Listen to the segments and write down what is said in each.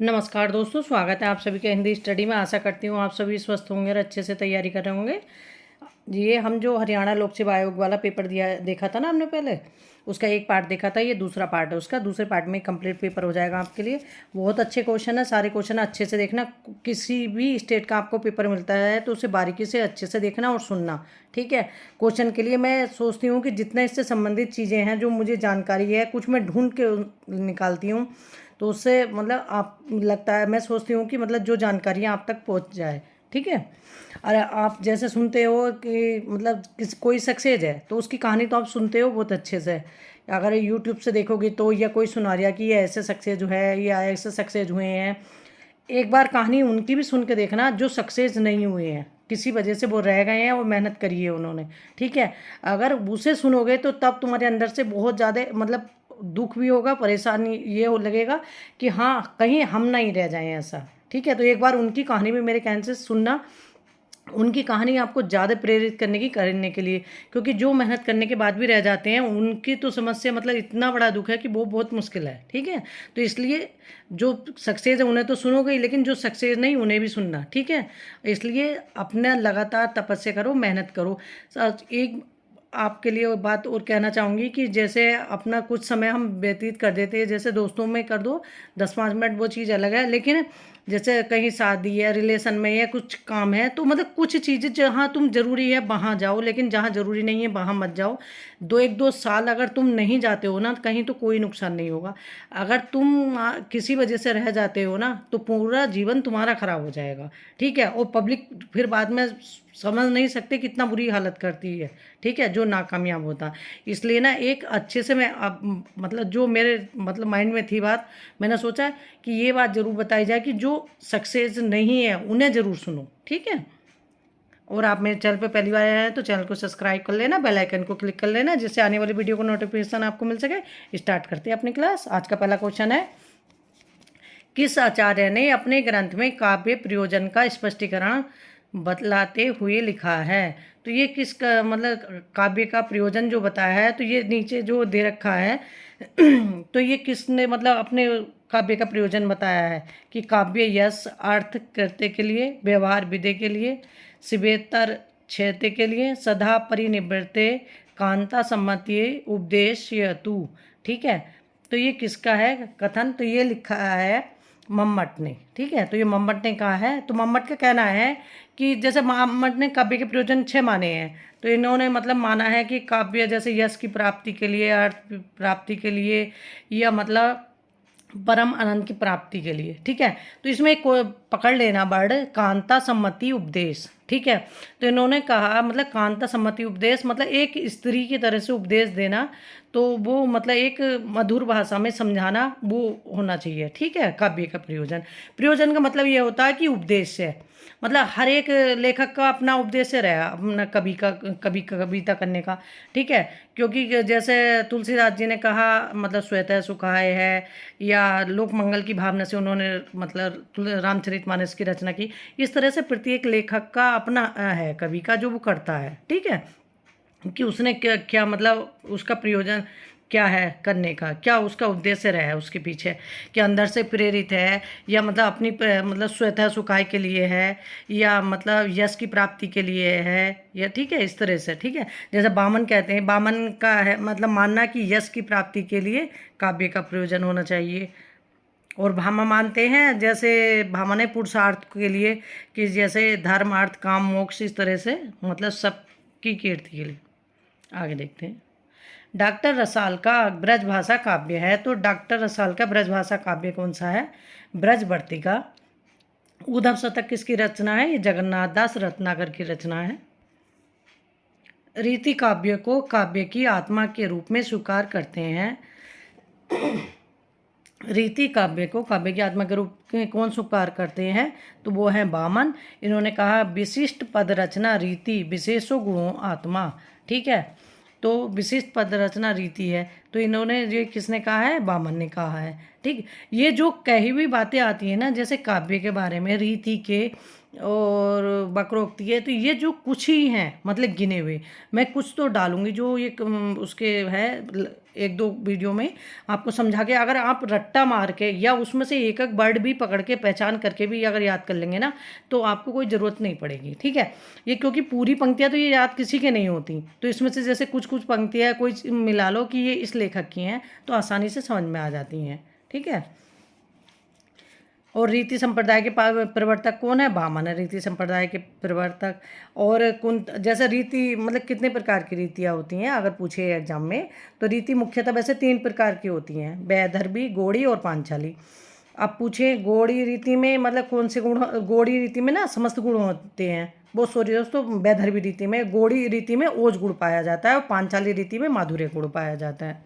नमस्कार दोस्तों, स्वागत है आप सभी के हिंदी स्टडी में। आशा करती हूँ आप सभी स्वस्थ होंगे और अच्छे से तैयारी कर रहे होंगे। ये हम जो हरियाणा लोक सेवा आयोग वाला पेपर देखा था ना हमने पहले, उसका एक पार्ट देखा था। ये दूसरा पार्ट है उसका। दूसरे पार्ट में कंप्लीट पेपर हो जाएगा आपके लिए। बहुत अच्छे क्वेश्चन है, सारे क्वेश्चन अच्छे से देखना। किसी भी स्टेट का आपको पेपर मिलता है तो उसे बारीकी से अच्छे से देखना और सुनना, ठीक है। क्वेश्चन के लिए मैं सोचती हूँ कि जितना इससे संबंधित चीज़ें हैं, जो मुझे जानकारी है, कुछ मैं ढूंढ के निकालती हूँ, तो उससे मतलब आप लगता है, मैं सोचती हूँ कि मतलब जो जानकारियाँ आप तक पहुँच जाए, ठीक है। और आप जैसे सुनते हो कि मतलब कोई सक्सेस है तो उसकी कहानी तो आप सुनते हो बहुत अच्छे से। अगर यूट्यूब से देखोगे तो, या कोई सुना रहा कि ये ऐसे सक्सेस जो है या ऐसे सक्सेस हुए हैं, एक बार कहानी उनकी भी सुन के देखना जो सक्सेस नहीं हुए हैं, किसी वजह से वो रह गए हैं और मेहनत करी है उन्होंने, ठीक है। अगर उसे सुनोगे तो तब तुम्हारे अंदर से बहुत ज़्यादा मतलब दुख भी होगा, परेशानी ये हो लगेगा कि हाँ कहीं हम नहीं रह जाएं ऐसा, ठीक है। तो एक बार उनकी कहानी भी मेरे कहने से सुनना। उनकी कहानी आपको ज़्यादा प्रेरित करने के लिए, क्योंकि जो मेहनत करने के बाद भी रह जाते हैं उनकी तो समस्या मतलब इतना बड़ा दुख है कि वो बहुत मुश्किल है, ठीक है। तो इसलिए जो सक्सेस है उन्हें तो सुनोगे ही, लेकिन जो सक्सेस नहीं उन्हें भी सुनना, ठीक है। इसलिए अपना लगातार तपस्या करो, मेहनत करो। एक आपके लिए बात और कहना चाहूँगी कि जैसे अपना कुछ समय हम व्यतीत कर देते हैं, जैसे दोस्तों में कर दो 10-5 मिनट, वो चीज़ अलग है। लेकिन जैसे कहीं शादी है, रिलेशन में या कुछ काम है, तो मतलब कुछ चीज़ें जहाँ तुम ज़रूरी है वहाँ जाओ, लेकिन जहाँ ज़रूरी नहीं है वहाँ मत जाओ। 1-2 साल अगर तुम नहीं जाते हो ना कहीं, तो कोई नुकसान नहीं होगा। अगर तुम किसी वजह से रह जाते हो ना, तो पूरा जीवन तुम्हारा खराब हो जाएगा, ठीक है। और पब्लिक फिर बाद में समझ नहीं सकते कितना बुरी हालत करती है, ठीक है, जो नाकामयाब होता। इसलिए ना एक अच्छे से मैं अब मतलब जो मेरे मतलब माइंड में थी बात, मैंने सोचा कि ये बात ज़रूर बताई जाए कि जो सक्सेस नहीं है उन्हें ज़रूर सुनो, ठीक है। और आप मेरे चैनल पे पहली बार आए हैं तो चैनल को सब्सक्राइब कर लेना, बेल आइकन को क्लिक कर लेना, जिससे आने वाली वीडियो को नोटिफिकेशन आपको मिल सके। स्टार्ट करते हैं अपनी क्लास। आज का पहला क्वेश्चन है, किस आचार्य ने अपने ग्रंथ में काव्य प्रयोजन का स्पष्टीकरण बतलाते हुए लिखा है? तो ये मतलब काव्य का प्रयोजन जो बताया है, तो ये नीचे जो दे रखा है तो ये किसने मतलब अपने काव्य का प्रयोजन बताया है कि काव्य यश अर्थ कृत्य के लिए, व्यवहार विधि के लिए, शिवेतर क्षेत्र के लिए, सदा परिनिवृत्ते कांता सम्मति उपदेश तू, ठीक है। तो ये किसका है कथन? तो ये लिखा है मम्मट ने, ठीक है। तो ये मम्मट ने कहा है। तो मम्मट का कहना है कि जैसे मम्मट ने काव्य के प्रयोजन 6 माने हैं, तो इन्होंने मतलब माना है कि काव्य जैसे यश की प्राप्ति के लिए, अर्थ प्राप्ति के लिए, या मतलब परम आनंद की प्राप्ति के लिए, ठीक है। तो इसमें एक पकड़ लेना वर्ड, कांता सम्मति उपदेश, ठीक है। तो इन्होंने कहा मतलब कांता सम्मति उपदेश मतलब एक स्त्री की तरह से उपदेश देना, तो वो मतलब एक मधुर भाषा में समझाना, वो होना चाहिए, ठीक है। काव्य का प्रयोजन, प्रयोजन का मतलब ये होता है कि उद्देश्य, मतलब हर एक लेखक का अपना उद्देश्य रहा अपना कविता करने का, ठीक है। क्योंकि जैसे तुलसीदास जी ने कहा मतलब स्वतः सुखाय है, या लोक मंगल की भावना से उन्होंने मतलब रामचरितमानस की रचना की। इस तरह से प्रत्येक लेखक का अपना है कवि का जो वो करता है, ठीक है, कि उसने क्या क्या मतलब उसका प्रयोजन क्या है करने का, क्या उसका उद्देश्य रहा है उसके पीछे, कि अंदर से प्रेरित है, या मतलब अपनी मतलब स्वतः सुखाय के लिए है, या मतलब यश की प्राप्ति के लिए है, या ठीक है इस तरह से, ठीक है। जैसे बामन कहते हैं, बामन का है मतलब मानना कि यश की प्राप्ति के लिए काव्य का प्रयोजन होना चाहिए। और भामा मानते हैं, जैसे भामा ने पुरुषार्थ के लिए, कि जैसे धर्म अर्थ काम मोक्ष, इस तरह से मतलब सबकी कीर्ति के लिए। आगे देखते हैं। डॉक्टर रसाल का ब्रज भाषा काव्य है, तो डॉक्टर रसाल का ब्रज भाषा काव्य कौन सा है? ब्रजवर्तिका। उद्धव शतक किसकी रचना है? ये जगन्नाथ दास रत्नाकर की रचना है। रीति काव्य को काव्य की आत्मा के रूप में स्वीकार करते हैं। रीति काव्य को काव्य की आत्मा के रूप में कौन स्वीकार करते हैं? तो वो है वामन। इन्होंने कहा विशिष्ट पद रचना रीति, विशेषो गुणों आत्मा, ठीक है। तो विशिष्ट पद रचना रीति है, तो इन्होंने ये किसने कहा है? वामन ने कहा है, ठीक। ये जो कही हुई बातें आती है ना, जैसे काव्य के बारे में, रीति के और वक्रोक्ति है, तो ये जो कुछ ही हैं मतलब गिने हुए, मैं कुछ तो डालूंगी जो ये उसके है एक दो वीडियो में आपको समझा के, अगर आप रट्टा मार के या उसमें से एक एक वर्ड भी पकड़ के पहचान करके भी अगर याद कर लेंगे ना, तो आपको कोई ज़रूरत नहीं पड़ेगी। ठीक है, ये क्योंकि पूरी पंक्तियाँ तो ये याद किसी के नहीं होती, तो इसमें से जैसे कुछ कुछ पंक्तियाँ कोई मिला लो कि ये इस लेखक की हैं, तो आसानी से समझ में आ जाती हैं। ठीक है, और रीति संप्रदाय के प्रवर्तक कौन है? वामन है रीति संप्रदाय के प्रवर्तक। और कौन, जैसे रीति मतलब कितने प्रकार की रीतियाँ होती हैं अगर पूछे एग्जाम में, तो रीति मुख्यतः वैसे 3 प्रकार की होती हैं, वैदर्भी, गौड़ी और पांचाली। अब पूछे गौड़ी रीति में मतलब कौन से गुण? गौड़ी रीति में ना समस्त गुण होते हैं, वो सॉरी दोस्तों, वैदर्भी रीति में, गौड़ी रीति में ओज गुण पाया जाता है और पांचाली रीति में माधुर्य गुण पाया जाता है।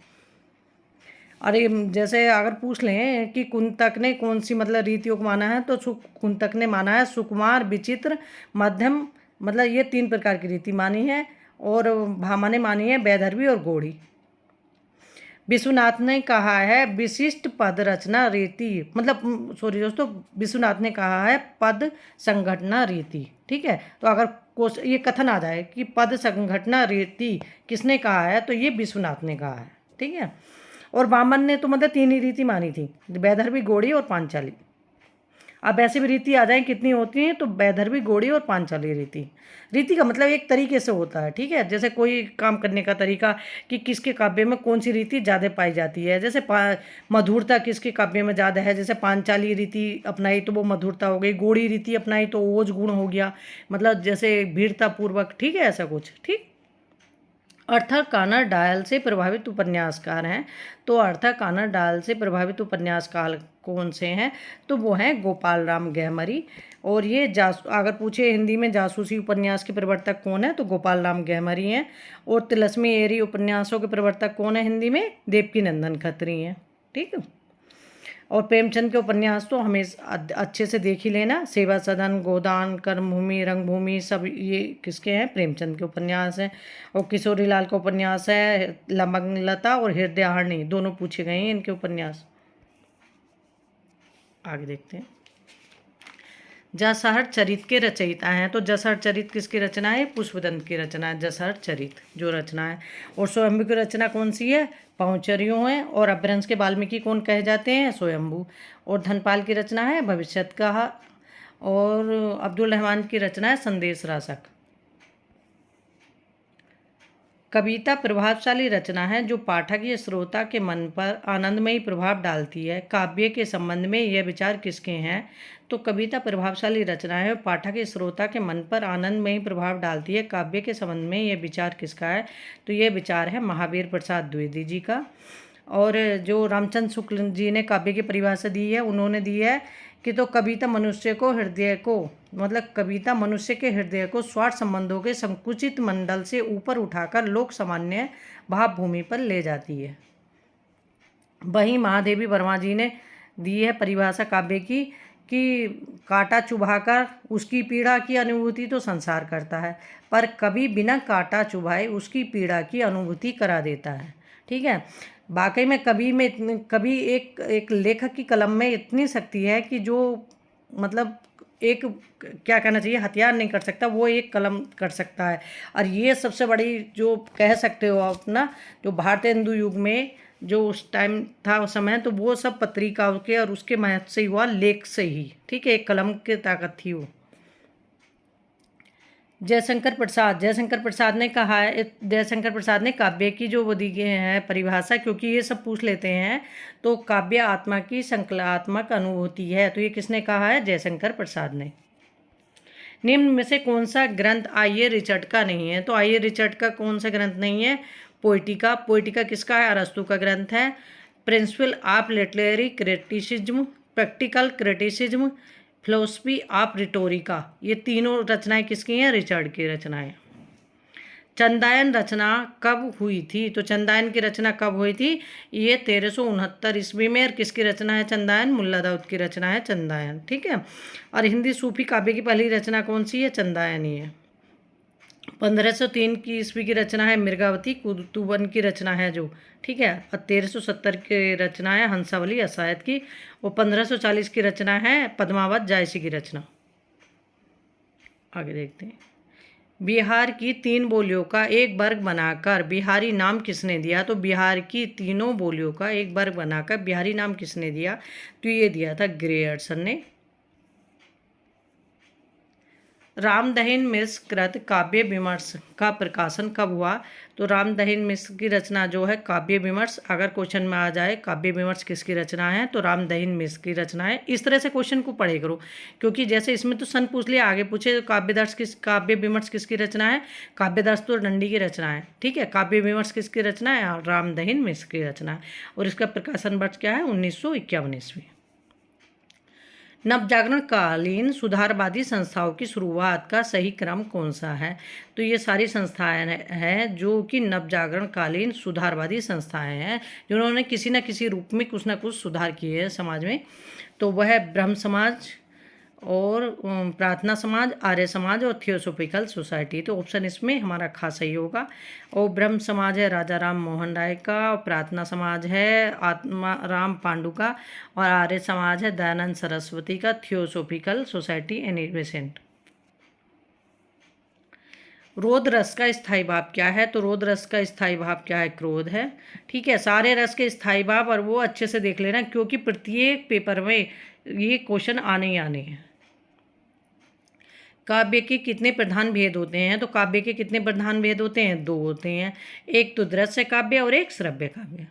अरे जैसे अगर पूछ लें कि कुंतक ने कौन सी मतलब रीतियों को माना है, तो कुंतक ने माना है सुकुमार, विचित्र, मध्यम, मतलब ये 3 प्रकार की रीति मानी है। और भामा ने मानी है वैदर्भी और गौड़ी। विश्वनाथ ने कहा है विशिष्ट पद रचना रीति, मतलब सॉरी दोस्तों, विश्वनाथ ने कहा है पद संघटना रीति। ठीक है, तो अगर ये कथन आ जाए कि पद संघटना रीति किसने कहा है, तो ये विश्वनाथ ने कहा है। ठीक है, और वामन ने तो मतलब 3 ही रीति मानी थी, वैदर्भी, गौड़ी और पांचाली। अब ऐसे भी रीति आ जाए कितनी होती हैं, तो वैदर्भी, गौड़ी और पांचाली रीति। रीति का मतलब एक तरीके से होता है। ठीक है, जैसे कोई काम करने का तरीका कि किसके काव्य में कौन सी रीति ज़्यादा पाई जाती है, जैसे मधुरता किसके काव्य में ज़्यादा है, जैसे पांचाली रीति अपनाई तो वो मधुरता हो गई, गौड़ी रीति अपनाई तो ओज गुण हो गया, मतलब जैसे वीरता पूर्वक। ठीक है, ऐसा कुछ। ठीक, अर्थर कानर डायल से प्रभावित उपन्यासकार हैं, तो अर्थर कानर डायल से प्रभावित उपन्यासकार कौन से हैं, तो वो हैं गोपाल राम गहमरी। और ये अगर पूछे हिंदी में जासूसी उपन्यास के प्रवर्तक कौन है, तो गोपाल राम गहमरी हैं। और तिलस्मी एरी उपन्यासों के प्रवर्तक कौन है हिंदी में? देवकी नंदन खत्री हैं। ठीक है, और प्रेमचंद के उपन्यास तो हमेशा अच्छे से देख ही लेना, सेवा सदन, गोदान, कर्मभूमि, रंगभूमि, सब ये किसके हैं? प्रेमचंद के उपन्यास हैं। और किशोरी लाल का उपन्यास है लवंगलता और हृदयहारिणी, दोनों पूछे गए हैं इनके उपन्यास। आगे देखते हैं, जसहर चरित के रचयिता हैं, तो जसहर चरित किसकी रचना है? पुष्पदंत की रचना है जसहर चरित जो रचना है। और स्वयंभू की रचना कौन सी है? पहुँचरियों है। और अपभ्रंश के वाल्मीकि कौन कहे जाते हैं? स्वयंभू। और धनपाल की रचना है भविष्यत का। और अब्दुल रहमान की रचना है संदेश रासक। कविता प्रभावशाली रचना है जो पाठक या श्रोता के मन पर आनंदमयी प्रभाव डालती है। काव्य के संबंध में यह विचार किसके हैं? तो कविता प्रभावशाली रचना है, पाठक या श्रोता के मन पर आनंदमयी प्रभाव डालती है। काव्य के संबंध में यह विचार किसका है? तो यह विचार है महावीर प्रसाद द्विवेदी जी का। और जो रामचंद्र शुक्ल जी ने काव्य की परिभाषा दी है, उन्होंने दी है कि तो कविता मनुष्य को हृदय को, मतलब कविता मनुष्य के हृदय को स्वार्थ संबंधों के संकुचित मंडल से ऊपर उठाकर लोक सामान्य भाव भूमि पर ले जाती है। वहीं महादेवी वर्मा जी ने दी है परिभाषा काव्य की कि कांटा चुभाकर उसकी पीड़ा की अनुभूति तो संसार करता है, पर कभी बिना कांटा चुभाए उसकी पीड़ा की अनुभूति करा देता है। ठीक है, वाकई में कभी एक लेखक की कलम में इतनी शक्ति है कि जो मतलब एक क्या कहना चाहिए, हथियार नहीं कर सकता, वो एक कलम कर सकता है। और ये सबसे बड़ी जो कह सकते हो आप ना, जो भारतीय हिंदू युग में जो उस टाइम था उस समय, तो वो सब पत्रिकाओं के और उसके महत्व से हुआ, लेख से ही। ठीक है, एक कलम की ताकत थी वो। जयशंकर प्रसाद ने कहा है, जयशंकर प्रसाद ने काव्य की जो वो दी गई है परिभाषा, क्योंकि ये सब पूछ लेते हैं, तो काव्य आत्मा की संकलात्मक अनुभूति है, तो ये किसने कहा है? जयशंकर प्रसाद ने। निम्न में से कौन सा ग्रंथ आइए रिचर्ड का नहीं है? तो आइए रिचर्ड का कौन सा ग्रंथ नहीं है? पोइटिका किसका है? अरस्तु का ग्रंथ है। Principle of literary criticism, practical criticism, philosophy of rhetorica, ये तीनों रचनाएं किसकी हैं? रिचर्ड की रचनाएं। चंदायन रचना कब हुई थी? तो चंदायन की रचना कब हुई थी? ये 1369 ईस्वी में। और किसकी रचना है चंदायन? मुल्ला दाऊद की रचना है चंदायन। ठीक है, और हिंदी सूफी काव्य की पहली रचना कौन सी है? चंदायन ही है। 1503 की ईस्वी की रचना है मृगावती कुतुबन की रचना है जो। ठीक है, और 1370 की रचना है हंसावली असायत की। और 1540 की रचना है पद्मावत जायसी की रचना। आगे देखते हैं, बिहार की 3 बोलियों का एक वर्ग बनाकर बिहारी नाम किसने दिया? तो बिहार की तीनों बोलियों का एक वर्ग बनाकर बिहारी नाम किसने दिया? तो ये दिया था ग्रेयर्सन ने। रामदहिन मिश्र कृत काव्य विमर्श का प्रकाशन कब हुआ? तो रामदहिन मिश्र की रचना जो है काव्य विमर्श, अगर क्वेश्चन में आ जाए काव्य विमर्श किसकी रचना है तो रामदहिन मिश्र की रचना है। इस तरह से क्वेश्चन को पढ़े करो, क्योंकि जैसे इसमें तो सन पूछ लिया, आगे पूछे तो काव्य विमर्श किसकी रचना है? काव्यदर्श तो डंडी की रचना है, ठीक है। काव्य विमर्श किसकी रचना है? रामदहिन मिश्र की रचना है। और इसका प्रकाशन वर्ष क्या है? 1951 ईस्वी। नवजागरण कालीन सुधारवादी संस्थाओं की शुरुआत का सही क्रम कौन सा है? तो ये सारी संस्थाएं हैं जो कि नवजागरण कालीन सुधारवादी संस्थाएं हैं, जिन्होंने किसी न किसी रूप में कुछ न कुछ सुधार किए हैं समाज में। तो वह ब्रह्म समाज और प्रार्थना समाज, आर्य समाज और थियोसोफिकल सोसाइटी। तो ऑप्शन इसमें हमारा खास सही होगा। और ब्रह्म समाज है राजा राम मोहन राय का, और प्रार्थना समाज है आत्मा राम पांडु का, और आर्य समाज है दयानंद सरस्वती का। Theosophical society Annie Besant. रोध रस का स्थायी भाव क्या है? तो रोध रस का स्थायी भाव क्या है? क्रोध है, ठीक है। सारे रस के स्थायी भाव और वो अच्छे से देख लेना, क्योंकि प्रत्येक पेपर में ये क्वेश्चन आने ही आने हैं। काव्य के कितने प्रधान भेद होते हैं? तो काव्य के कितने प्रधान भेद होते हैं? 2 होते हैं। एक तो दृश्य काव्य और एक श्रव्य काव्य।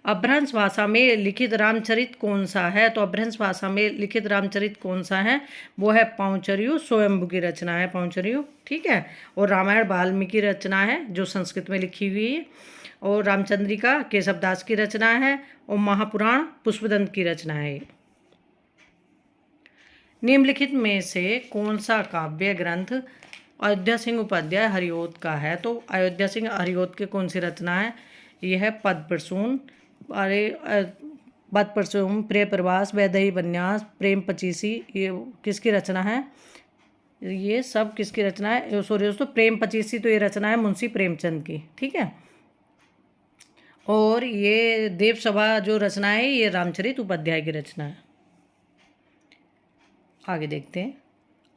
अपभ्रंश भाषा में लिखित रामचरित कौन सा है? तो अपभ्रंश भाषा में लिखित रामचरित कौन सा है? वो है पांचजन्य, स्वयंभू की रचना है पांचजन्य, ठीक है। और रामायण वाल्मीकि रचना है जो संस्कृत में लिखी हुई है। और रामचंद्रिका केशवदास की रचना है। और महापुराण पुष्पदंत की रचना है। निम्नलिखित में से कौन सा काव्य ग्रंथ अयोध्या सिंह उपाध्याय हरिओत का है? तो अयोध्या सिंह हरिओत की कौन सी रचना है? यह है पद प्रसून, पद प्रसून, प्रिय प्रवास, वैदेही उपन्यास, प्रेम पचीसी। ये किसकी रचना है? ये सब किसकी रचना है? सॉरी दोस्तों, प्रेम पचीसी तो ये रचना है मुंशी प्रेमचंद की, ठीक है। और ये देव सभा जो रचना है ये रामचरित उपाध्याय की रचना है। आगे देखते हैं।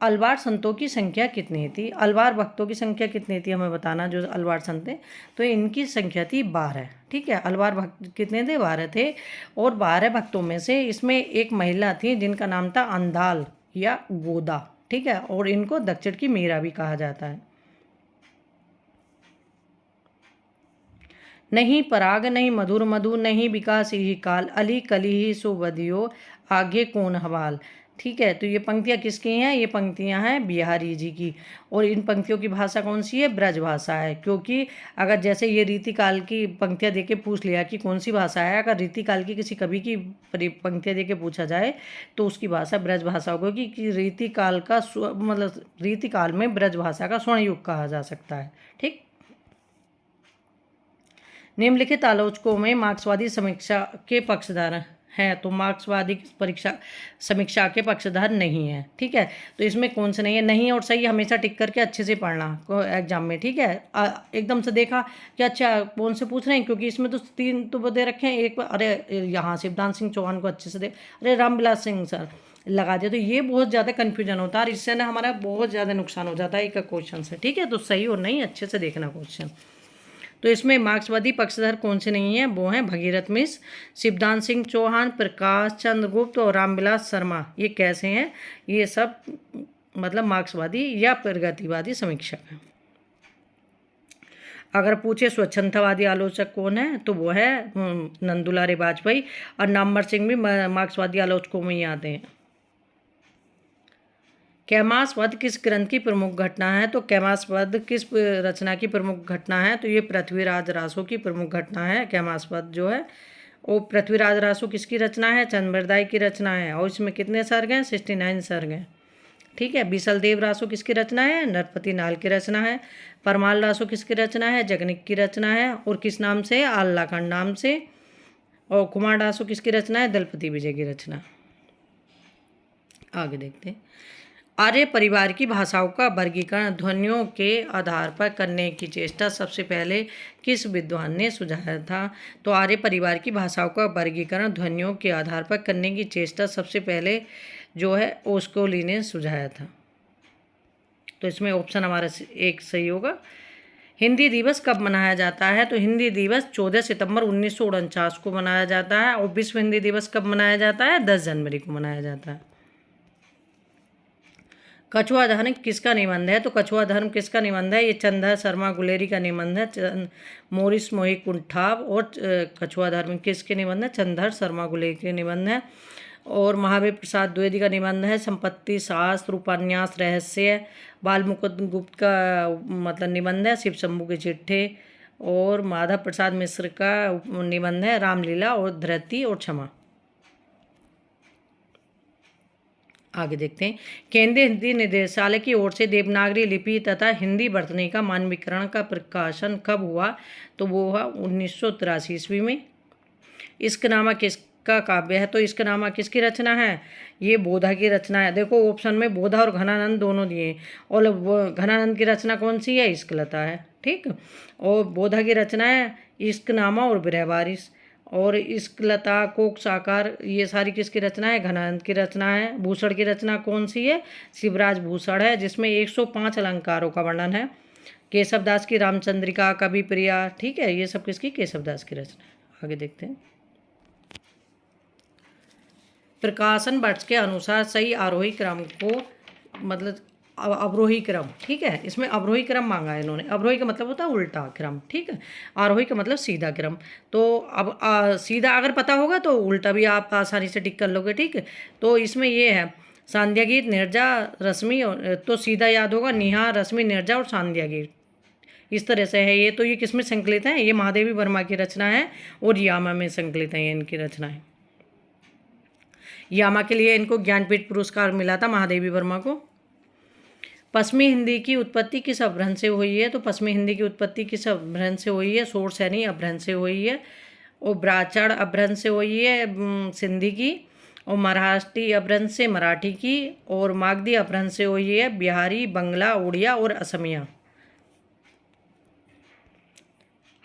अलवार संतों की संख्या कितनी थी? अलवार भक्तों की संख्या कितनी थी हमें बताना, जो अलवार संत थे। तो इनकी संख्या थी 12, ठीक है। अलवार भक्त कितने थे? 12 थे। और 12 भक्तों में से इसमें एक महिला थी जिनका नाम था अंधाल या गोदा, ठीक है। और इनको दक्षिण की मीरा भी कहा जाता है। नहीं पराग नहीं मधुर मधु, नहीं विकास ही काल, अली कली ही सुवदियो, आगे कौन हवाल, ठीक है। तो ये पंक्तियाँ किसकी हैं? ये पंक्तियाँ हैं बिहारी जी की। और इन पंक्तियों की भाषा कौन सी है? ब्रज भाषा है। क्योंकि अगर जैसे ये रीतिकाल की पंक्तियाँ दे के पूछ लिया कि कौन सी भाषा है, अगर रीतिकाल की किसी कवि की पंक्तियाँ दे के पूछा जाए तो उसकी भाषा ब्रज भाषा होगी, कि रीतिकाल का मतलब रीतिकाल में ब्रज भाषा का स्वर्ण युग कहा जा सकता है, ठीक। निम्नलिखित आलोचकों में मार्क्सवादी समीक्षा के पक्षधर हैं, तो मार्क्सवादी परीक्षा समीक्षा के पक्षधर नहीं है, ठीक है। तो इसमें कौन से नहीं है? नहीं और सही हमेशा टिक करके अच्छे से पढ़ना एग्जाम में, ठीक है। एकदम से देखा कि अच्छा कौन से पूछ रहे हैं, क्योंकि इसमें तो 3 तो दे रखे हैं। एक अरे यहाँ शिवदान सिंह चौहान को अच्छे से दे, अरे रामविलास सिंह सर लगा दिया, तो ये बहुत ज़्यादा कन्फ्यूजन होता है और इससे ना हमारा बहुत ज़्यादा नुकसान हो जाता है एक क्वेश्चन से, ठीक है। तो सही और नहीं अच्छे से देखना क्वेश्चन। तो इसमें मार्क्सवादी पक्षधर कौन से नहीं हैं? वो हैं भगीरथ मिश्र, शिवदान सिंह चौहान, प्रकाश चंद्र गुप्त और रामविलास शर्मा। ये कैसे हैं? ये सब मतलब मार्क्सवादी या प्रगतिवादी समीक्षक हैं। अगर पूछे स्वच्छंदवादी आलोचक कौन है, तो वो है नंदुलारे वाजपेयी, और नामवर सिंह भी मार्क्सवादी आलोचकों में ही आते हैं। कैमास वध किस ग्रंथ की प्रमुख घटना है? तो कैमास वध किस रचना की प्रमुख घटना है? तो ये पृथ्वीराज रासो की प्रमुख घटना है कैमास वध जो है। और पृथ्वीराज रासो किसकी रचना है? चंद्रबरदाई की रचना है। और इसमें कितने सर्ग हैं? 69 सर्ग हैं, ठीक है। बीसल देव रासो किसकी रचना है? नरपति नाल की रचना है। परमाल रासो किसकी रचना है? जगनिक की रचना है। और किस नाम से? आल्लाखंड नाम से। और कुमार रासो किसकी रचना है? दलपति विजय की रचना। आगे देखते हैं। आर्य परिवार की भाषाओं का वर्गीकरण ध्वनियों के आधार पर करने की चेष्टा सबसे पहले किस विद्वान ने सुझाया था? तो आर्य परिवार की भाषाओं का वर्गीकरण ध्वनियों के आधार पर करने की चेष्टा सबसे पहले जो है ओस्कोली ने सुझाया था। तो इसमें ऑप्शन हमारा एक सही होगा। हिंदी दिवस कब मनाया जाता है? तो हिंदी दिवस 14 सितंबर 1949 को मनाया जाता है। और विश्व हिंदी दिवस कब मनाया जाता है? 10 जनवरी को मनाया जाता है। कछुआ धर्म किसका निबंध है? तो कछुआ धर्म किसका निबंध है? ये चंद्र शर्मा गुलेरी का निबंध है। मोरिस मोही कुंठाब और कछुआ धर्म किसके निबंध है? चंद्र शर्मा गुलेरी के निबंध है। और महावीर प्रसाद द्विवेदी का निबंध है संपत्ति शास्त्र उपन्यास रहस्य। बाल मुकुंद गुप्त का मतलब निबंध है शिव शंभू के चिट्ठे। और माधव प्रसाद मिश्र का निबंध है रामलीला और धृति और क्षमा। आगे देखते हैं। केंद्रीय हिंदी निदेशालय की ओर से देवनागरी लिपि तथा हिंदी वर्तनी का मानकीकरण का प्रकाशन कब हुआ? तो वो हुआ 1983 ईस्वी में। इश्कनामा किसका काव्य है? तो इश्कनामा किसकी रचना है? ये बोधा की रचना है। देखो ऑप्शन में बोधा और घनानंद दोनों दिए, और घनानंद की रचना कौन सी है? इश्कलता है। ठीक। और बोधा की रचना है इश्कनामा और विरहवारिस। और इश्कलता कोक साकार ये सारी किसकी रचना है? घनानंद की रचना है। भूषण की रचना कौन सी है? शिवराज भूषण है, जिसमें 105 अलंकारों का वर्णन है। केशवदास की रामचंद्रिका, कवि प्रिया, ठीक है, ये सब किसकी? केशवदास की रचना है। आगे देखते हैं। प्रकाशन वर्ष के अनुसार सही आरोही क्रम को मतलब अवरोही क्रम, ठीक है, इसमें अवरोही क्रम मांगा है इन्होंने। अवरोही का मतलब होता है उल्टा क्रम, ठीक है। आरोही का मतलब सीधा क्रम। तो अब सीधा अगर पता होगा तो उल्टा भी आप आसानी से टिक कर लोगे, ठीक है। तो इसमें ये है सांध्या गीत, निर्जा, रश्मि, तो सीधा याद होगा निहा, रश्मि, निर्जा और सांध्या गीत, इस तरह से है ये। तो ये किस में संकलित है? ये महादेवी वर्मा की रचना है और यामा में संकलित है, ये इनकी रचना है। यामा के लिए इनको ज्ञानपीठ पुरस्कार मिला था महादेवी वर्मा को। पश्चिमी हिंदी की उत्पत्ति किस अपभ्रंश से हुई है? तो पश्चिमी हिंदी की उत्पत्ति किस अपभ्रंश से हुई है? शोर सैनी अपभ्रंश से हुई है। और ब्राह्मण अपभ्रंश से हुई है सिंधी की। और महाराष्ट्री अपभ्रंश से मराठी की। और मागधी अपभ्रंश से हुई है बिहारी, बंगला, उड़िया और असमिया।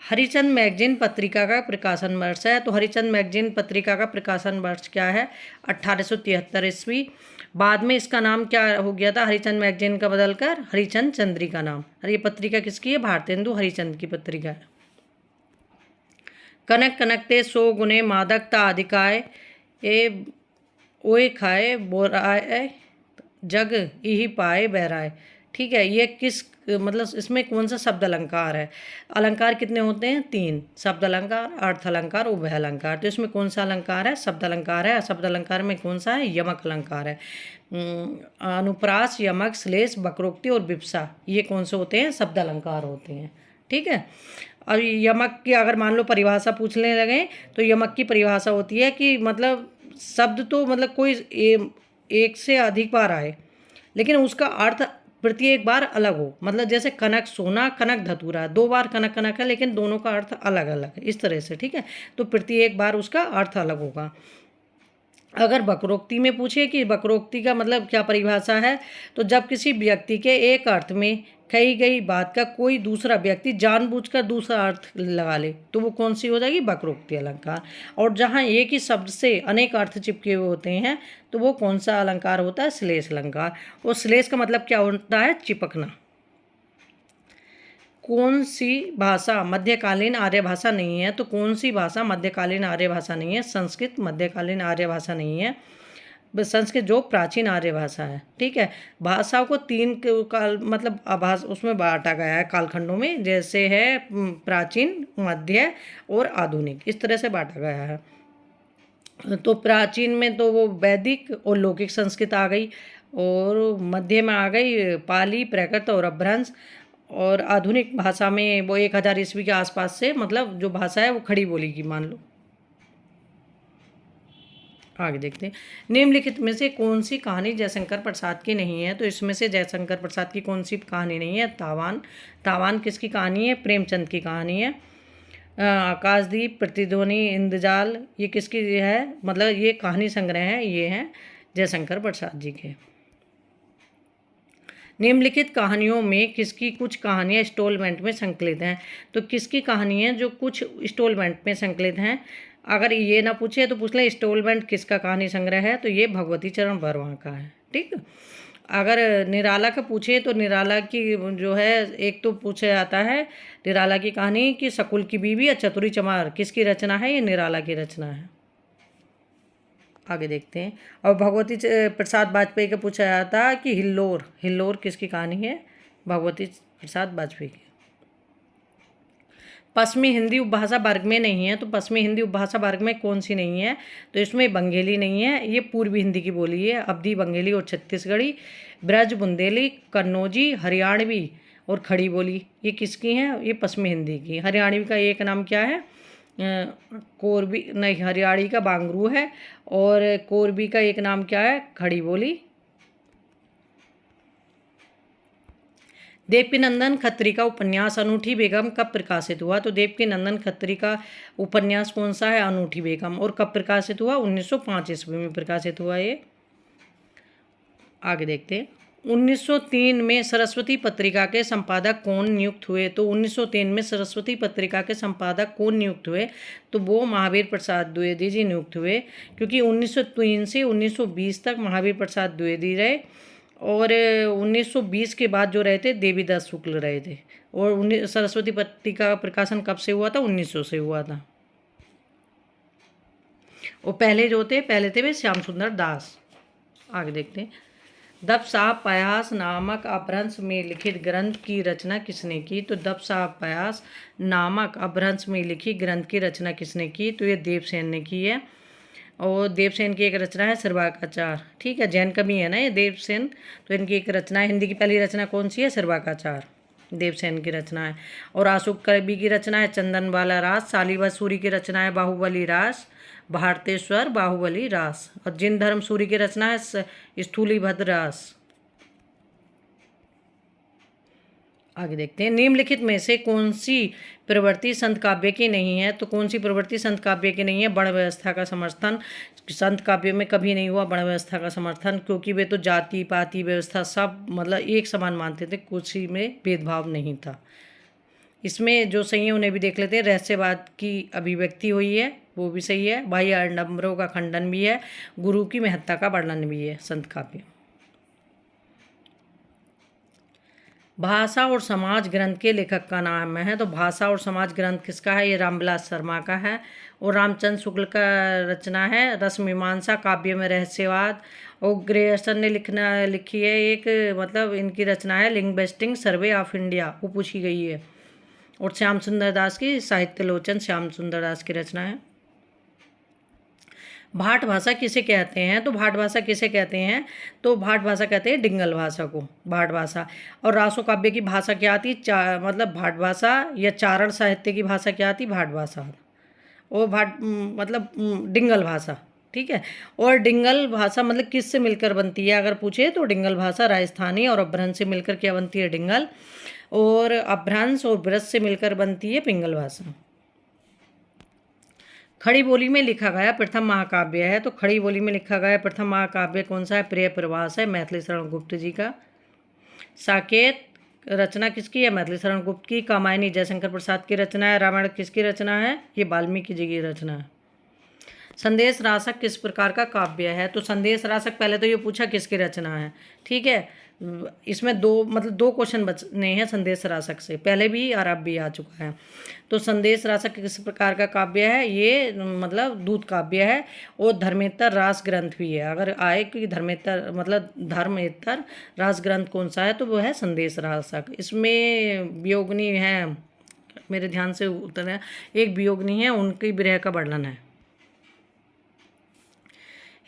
हरिचंद मैगजीन पत्रिका का प्रकाशन वर्ष है। तो हरिचंद मैगजीन पत्रिका का प्रकाशन वर्ष क्या है? 1873 ईस्वी। बाद में इसका नाम क्या हो गया था? हरिचंद मैगजीन का बदलकर हरिचंद चंद्रिका नाम। और ये पत्रिका किसकी है? भारतेंदु हरिचंद की पत्रिका है। कनक कनकते सो गुने मादकता अधिकाय ए ओए खाए बोराए जग यही पाए बहराए, ठीक है। ये किस मतलब इसमें कौन सा शब्द अलंकार है? अलंकार कितने होते हैं? 3 शब्द अलंकार, अर्थ अलंकार, उभय अलंकार। तो इसमें कौन सा अलंकार है? शब्द अलंकार है। शब्द अलंकार में कौन सा है? यमक अलंकार है। अनुप्रास, यमक, श्लेष, वक्रोक्ति और विप्सा, ये कौन से होते हैं? शब्द अलंकार होते हैं, ठीक है। और यमक की अगर मान लो परिभाषा पूछने लगे तो यमक की परिभाषा होती है कि मतलब शब्द तो मतलब कोई एक से अधिक बार आए, लेकिन उसका अर्थ प्रत्येक बार अलग हो। मतलब जैसे कनक सोना, कनक धतूरा, 2 बार कनक कनक है लेकिन दोनों का अर्थ अलग अलग है, इस तरह से, ठीक है। तो प्रत्येक बार उसका अर्थ अलग होगा। अगर वक्रोक्ति में पूछे कि वक्रोक्ति का मतलब क्या परिभाषा है, तो जब किसी व्यक्ति के एक अर्थ में कही गई बात का कोई दूसरा व्यक्ति जानबूझकर दूसरा अर्थ लगा ले तो वो कौन सी हो जाएगी? वक्रोक्ति अलंकार। और जहाँ एक ही शब्द से अनेक अर्थ चिपके हुए होते हैं तो वो कौन सा अलंकार होता है? श्लेष अलंकार। और श्लेष का मतलब क्या होता है? चिपकना। कौन सी भाषा मध्यकालीन आर्य भाषा नहीं है? तो कौन सी भाषा मध्यकालीन आर्य भाषा नहीं है? संस्कृत मध्यकालीन आर्य भाषा नहीं है। संस्कृत जो प्राचीन आर्य भाषा है, ठीक है। भाषाओं को 3 काल मतलब आभास उसमें बांटा गया है कालखंडों में, जैसे है प्राचीन, मध्य और आधुनिक, इस तरह से बांटा गया है। तो प्राचीन में तो वो वैदिक और लौकिक संस्कृत आ गई, और मध्य में आ गई पाली, प्राकृत और अपभ्रंश। और आधुनिक भाषा में वो 1000 ईस्वी के आसपास से मतलब जो भाषा है वो खड़ी बोली की मान लो। आगे देखते हैं। निम्नलिखित में से कौन सी कहानी जयशंकर प्रसाद की नहीं है? तो इसमें से जयशंकर प्रसाद की कौन सी कहानी नहीं है? तावान। तावान किसकी कहानी है? प्रेमचंद की कहानी है। आकाशदीप, प्रतिध्वनि, इंद्रजाल, ये किसकी है? मतलब ये कहानी संग्रह है, ये हैं जयशंकर प्रसाद जी के। निम्नलिखित कहानियों में किसकी कुछ कहानियाँ इंस्टॉलमेंट में संकलित हैं? तो किसकी कहानी है जो कुछ इंस्टॉलमेंट में संकलित हैं? अगर ये ना पूछे तो पूछ ले इंस्टॉलमेंट किसका कहानी संग्रह है? तो ये भगवती चरण वर्मा का है, ठीक। अगर निराला का पूछे तो निराला की जो है, एक तो पूछा जाता है निराला की कहानी कि शकुल की बीवी या चतुरी चमार किसकी रचना है, ये निराला की रचना है। आगे देखते हैं। और भगवती प्रसाद वाजपेयी का पूछा जाता कि हिल्लोर, हिल्लोर किसकी कहानी है, भगवती प्रसाद वाजपेयी की। पश्चिमी हिंदी उपभाषा वर्ग में नहीं है, तो पश्चिमी हिंदी उपभाषा वर्ग में कौन सी नहीं है, तो इसमें बंगेली नहीं है, ये पूर्वी हिंदी की बोली है, अवधी बंगेली और छत्तीसगढ़ी, ब्रज बुंदेली, कन्नौजी, हरियाणवी और खड़ी बोली, ये किसकी हैं, ये पश्चिमी हिंदी की। हरियाणवी का एक नाम क्या है, कोरबी नहीं, हरियाणी का बांगरू है, और कोरबी का एक नाम क्या है, खड़ी बोली। देवकीनंदन खत्री का उपन्यास अनूठी बेगम कब प्रकाशित हुआ, तो देवकीनंदन खत्री का उपन्यास कौन सा है, अनूठी बेगम, और कब प्रकाशित हुआ, 1905 ईस्वी में प्रकाशित हुआ ये। आगे देखते हैं। 1903 में सरस्वती पत्रिका के संपादक कौन नियुक्त हुए, तो 1903 में सरस्वती पत्रिका के संपादक कौन नियुक्त हुए, तो वो महावीर प्रसाद द्विवेदी जी नियुक्त हुए, क्योंकि 1903 से 1920 तक महावीर प्रसाद द्विवेदी रहे, और 1920 के बाद जो रहे थे देवीदास शुक्ल रहे थे। और सरस्वती पत्रिका का प्रकाशन कब से हुआ था, 1900 से हुआ था। और पहले जो थे, पहले थे वे श्याम सुंदर दास। आगे देखते हैं। दब साहब पयास नामक अपभ्रंश में लिखित ग्रंथ की रचना किसने की, तो दब साहब पयास नामक अपभ्रंश में लिखित ग्रंथ की रचना किसने की, तो ये देवसेन ने की है। और देवसेन की एक रचना है सर्वाकाचार, ठीक है, जैन कवि है ना ये देवसेन, तो इनकी एक रचना है, हिंदी की पहली रचना कौन सी है, सर्वाकाचार, देवसेन की रचना है। और आशुक कवि की रचना है चंदनवाला रास, शालीवास सूरी की रचना है बाहुबली रास, भारतेश्वर बाहुबली रास, और जिन धर्म सूरी की रचना है स्थूलीभद्र रास। आगे देखते हैं। निम्नलिखित में से कौन सी प्रवृत्ति संत काव्य की नहीं है, तो कौन सी प्रवृत्ति संत काव्य की नहीं है, वर्ण व्यवस्था का समर्थन, संत काव्य में कभी नहीं हुआ वर्ण व्यवस्था का समर्थन, क्योंकि वे तो जाति पाति व्यवस्था सब मतलब एक समान मानते थे, कुछ ही में भेदभाव नहीं था। इसमें जो सही है उन्हें भी देख लेते हैं। रहस्यवाद की अभिव्यक्ति हुई है, वो भी सही है, बाह्य आडंबरों का खंडन भी है, गुरु की महत्ता का वर्णन भी है संत काव्य। भाषा और समाज ग्रंथ के लेखक का नाम है, तो भाषा और समाज ग्रंथ किसका है, ये रामविलास शर्मा का है। और रामचंद्र शुक्ल का रचना है रस मीमांसा, काव्य में रहस्यवाद। और ग्रेयर्सन ने लिखी है एक, मतलब इनकी रचना है लिंग्विस्टिक सर्वे ऑफ इंडिया, वो पूछी गई है। और श्याम सुंदर दास की साहित्य लोचन, श्याम सुंदर दास की रचना है। भाट भाषा किसे कहते हैं, तो भाट भाषा किसे कहते हैं, तो भाट भाषा कहते हैं डिंगल भाषा को, भाट भाषा। और रासो काव्य की भाषा क्या आती, मतलब भाट भाषा, या चारण साहित्य की भाषा क्या आती, भाट भाषा, और भाट मतलब डिंगल भाषा, ठीक है। और डिंगल भाषा मतलब किस से मिलकर बनती है, अगर पूछे तो डिंगल भाषा राजस्थानी और अपभ्रंश से मिलकर क्या बनती है, डिंगल, और अपभ्रंश और ब्रज से मिलकर बनती है पिंगल भाषा। खड़ी बोली में लिखा गया प्रथम महाकाव्य है, तो खड़ी बोली में लिखा गया प्रथम महाकाव्य कौन सा है, प्रिय प्रवास है, मैथिली शरण गुप्त जी का। साकेत रचना किसकी है, मैथिली शरण गुप्त की। कामायनी जयशंकर प्रसाद की रचना है। रामायण किसकी रचना है, ये वाल्मीकि जी की रचना है। संदेश रासक किस प्रकार का काव्य है, तो संदेश रासक पहले तो ये पूछा किसकी रचना है, ठीक है। इसमें दो क्वेश्चन बचने हैं संदेश रासक से, पहले भी और अब भी आ चुका है। तो संदेश रासक किस प्रकार का काव्य है, ये मतलब दूत काव्य है, और धर्मेतर रास ग्रंथ भी है। अगर आए कि धर्मेतर मतलब धर्मेतर रास ग्रंथ कौन सा है, तो वो है संदेश रासक। इसमें वियोगनी है, मेरे ध्यान से उतर है, एक वियोगनी है, उनकी विरह का वर्णन है।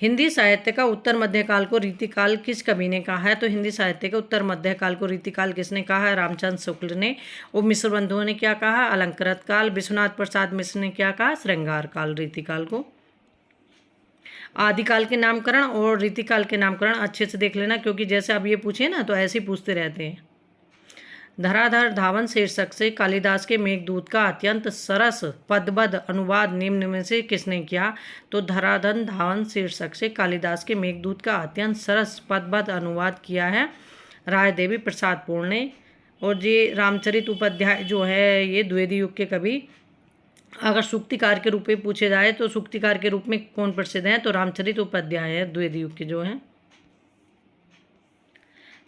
हिंदी साहित्य का उत्तर मध्यकाल को रीतिकाल किस कवि ने कहा है, तो हिंदी साहित्य के उत्तर मध्यकाल को रीतिकाल किसने कहा है, रामचंद्र शुक्ल ने। और मिश्र बंधुओं ने क्या कहा, अलंकृत काल। विश्वनाथ प्रसाद मिश्र ने क्या कहा, श्रृंगार काल रीतिकाल को। आदिकाल के नामकरण और रीतिकाल के नामकरण अच्छे से देख लेना, क्योंकि जैसे अब ये पूछे ना तो ऐसे ही पूछते रहते हैं। धराधर धावन शीर्षक से कालिदास के मेघदूत का अत्यंत सरस पदबद्ध अनुवाद निम्न में से किसने किया, तो धराधर धावन शीर्षक से कालिदास के मेघदूत का अत्यंत सरस पदबद्ध अनुवाद किया है राय देवी प्रसाद पूर्ण ने। और ये रामचरित उपाध्याय जो है ये द्विवेदी युग के कवि, अगर सूक्तिकार के रूप में पूछे जाए तो सूक्तिकार के रूप में कौन प्रसिद्ध हैं, तो रामचरित उपाध्याय है द्विवेदी युग के जो हैं।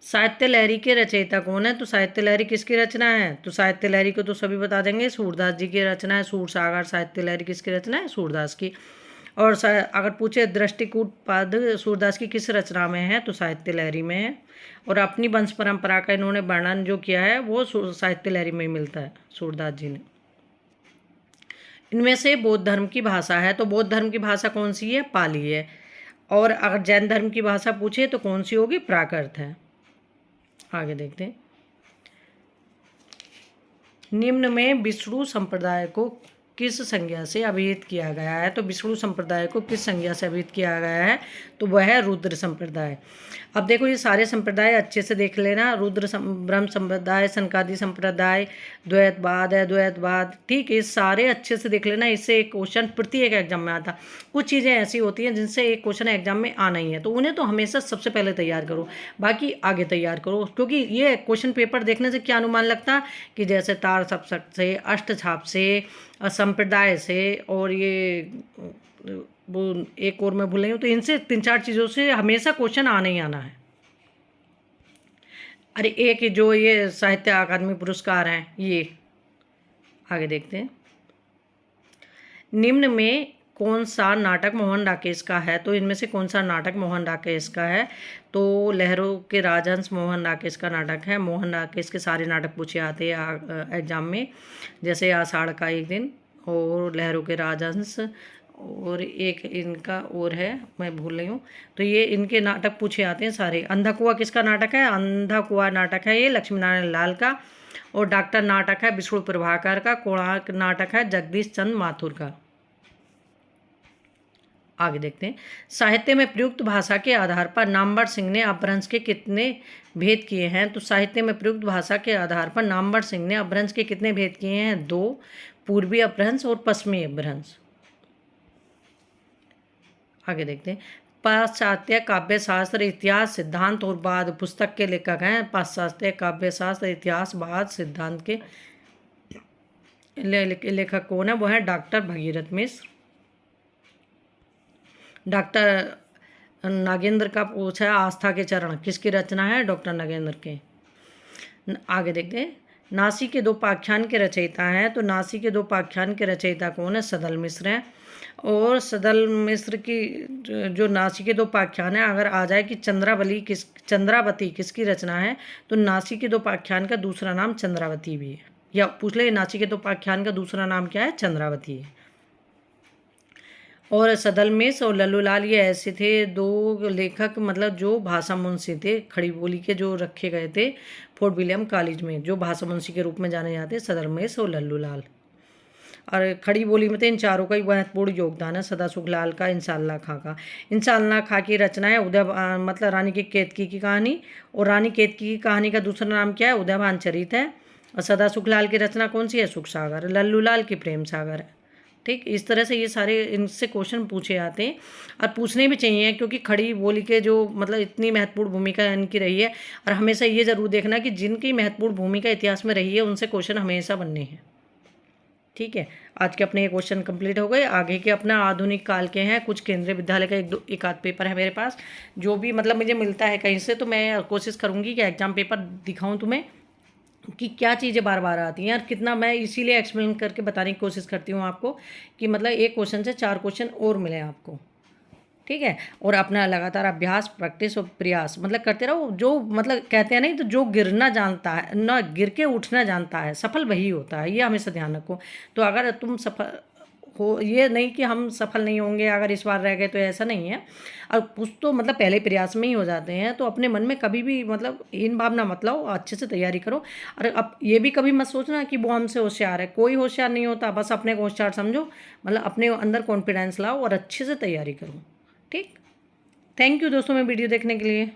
साहित्य लहरी के रचयिता कौन है? तो साहित्य लहरी किसकी रचना है? तो साहित्य लहरी को तो सभी बता देंगे, सूरदास जी की रचना है। सूरसागर साहित्य लहरी किसकी रचना है? सूरदास की। और अगर पूछे दृष्टिकूट पद सूरदास की किस रचना में है? तो साहित्य लहरी में है। और अपनी वंश परंपरा का इन्होंने वर्णन जो किया है वो साहित्य लहरी में ही मिलता है, सूरदास जी ने। इनमें से बौद्ध धर्म की भाषा है, तो बौद्ध धर्म की भाषा कौन सी है? पाली है। और अगर जैन धर्म की भाषा पूछे तो कौन सी होगी? प्राकृत है। आगे देखते हैं। निम्न में विष्णु संप्रदाय को किस संज्ञा से अभिहित किया गया है? तो विष्णु संप्रदाय को किस संज्ञा से अभिहित किया गया है? तो वह है रुद्र संप्रदाय। अब देखो ये सारे संप्रदाय अच्छे से देख लेना। ब्रह्म संप्रदाय, सनकादि संप्रदाय, द्वैतवाद है, द्वैतवाद, ठीक है, ये सारे अच्छे से देख लेना। इससे एक क्वेश्चन प्रत्येक एग्जाम में आता। कुछ चीज़ें ऐसी होती हैं जिनसे एक क्वेश्चन एग्जाम में आना ही है, तो उन्हें तो हमेशा सबसे पहले तैयार करो, बाकी आगे तैयार करो। क्योंकि ये क्वेश्चन पेपर देखने से क्या अनुमान लगता कि जैसे तार सप्तक से, अष्टछाप से, संप्रदाय से, और ये वो एक और मैं भूल रही हूँ, तो इनसे 3-4 चीज़ों से हमेशा क्वेश्चन आना ही आना है। अरे एक जो ये साहित्य अकादमी पुरस्कार हैं, ये आगे देखते हैं। निम्न में कौन सा नाटक मोहन राकेश का है? तो इनमें से कौन सा नाटक मोहन राकेश का है? तो लहरों के राजहंस मोहन राकेश का नाटक है। मोहन राकेश के सारे नाटक पूछे आते हैं एग्जाम में, जैसे आषाढ़ का एक दिन और लहरों के राजहंस, और एक इनका और है मैं भूल रही हूँ। तो ये इनके नाटक पूछे आते हैं सारे। अंधा कुआं किसका नाटक है? अंधा कुआं नाटक है ये लक्ष्मी नारायण लाल का। और डॉक्टर नाटक है विष्णु प्रभाकर का। कोणार्क नाटक है जगदीश चंद्र माथुर का। आगे देखते हैं। साहित्य में प्रयुक्त भाषा के आधार पर नामवर सिंह ने अपभ्रंश के कितने भेद किए हैं? तो साहित्य में प्रयुक्त भाषा के आधार पर नामवर सिंह ने अपभ्रंश के कितने भेद किए हैं? 2, पूर्वी अपभ्रंश और पश्चिमी अपभ्रंश। आगे देखते हैं। पाश्चात्य काव्यशास्त्र इतिहास सिद्धांत और बाद पुस्तक के लेखक हैं। पाश्चात्य काव्यशास्त्र इतिहास बाद सिद्धांत के लेखक कौन है? वो है डॉक्टर भगीरथ मिश्र। डॉक्टर नागेंद्र का पूछा है आस्था के चरण किसकी रचना है? डॉक्टर नागेंद्र के। आगे देखते हैं। नासी के 2 पाख्यान के रचयिता हैं। तो नासी के 2 पाख्यान के रचयिता कौन है? सदल मिश्र हैं। और सदल मिश्र की जो नासी के 2 पाख्यान है, अगर आ जाए कि चंद्रावती किसकी रचना है, तो नासी के 2 पाख्यान का दूसरा नाम चंद्रावती भी है। या पूछ ले नासी के 2 पाख्यान का दूसरा नाम क्या है? चंद्रावती है। और सदल मिश्र और लल्लूलाल ये ऐसे थे 2 लेखक, मतलब जो भाषा मुंशी थे, खड़ी बोली के जो रखे गए थे फोर्ट विलियम कॉलेज में, जो भाषा मुंशी के रूप में जाने जाते, सदल मिश्र और लल्लूलाल। और खड़ी बोली में तो इन चारों का ही महत्वपूर्ण योगदान है, सदा सुखलाल का, इंशाअल्लाह खां का। इंशाअल्लाह खां की रचना है मतलब रानी की केतकी की कहानी। और रानी केतकी की कहानी का दूसरा नाम क्या है? उदयभान चरित है। और सदा सुखलाल की रचना कौन सी है? सुख सागर। लल्लूलाल की प्रेम सागर है। ठीक, इस तरह से ये सारे इनसे क्वेश्चन पूछे आते हैं और पूछने भी चाहिए, क्योंकि खड़ी बोली के जो मतलब इतनी महत्वपूर्ण भूमिका इनकी रही है। और हमेशा ये ज़रूर देखना कि जिनकी महत्वपूर्ण भूमिका इतिहास में रही है उनसे क्वेश्चन हमेशा बनने हैं। ठीक है, आज के अपने ये क्वेश्चन कंप्लीट हो गए। आगे के अपना आधुनिक काल के हैं, कुछ केंद्रीय विद्यालय का एक आध पेपर है मेरे पास, जो भी मतलब मुझे मिलता है कहीं से, तो मैं कोशिश करूँगी कि एग्जाम पेपर दिखाऊँ तुम्हें कि क्या चीज़ें बार बार आती हैं। और कितना मैं इसीलिए एक्सप्लेन करके बताने की कोशिश करती हूँ आपको कि मतलब एक क्वेश्चन से 4 क्वेश्चन और मिले आपको। ठीक है, और अपना लगातार अभ्यास, प्रैक्टिस और प्रयास मतलब करते रहो। जो मतलब कहते हैं नहीं, तो जो गिरना जानता है ना, गिर के उठना जानता है, सफल वही होता है, ये हमेशा ध्यान रखो। तो अगर तुम सफल हो, ये नहीं कि हम सफल नहीं होंगे अगर इस बार रह गए, तो ऐसा नहीं है। और कुछ तो मतलब पहले प्रयास में ही हो जाते हैं। तो अपने मन में कभी भी मतलब हीन भावना मत लाओ, अच्छे से तैयारी करो। और अब ये भी कभी मत सोचना कि वो हमसे होशियार है, कोई होशियार नहीं होता, बस अपने को होशियार समझो, मतलब अपने अंदर कॉन्फिडेंस लाओ और अच्छे से तैयारी करो। ठीक, थैंक यू दोस्तों, मैं वीडियो देखने के लिए।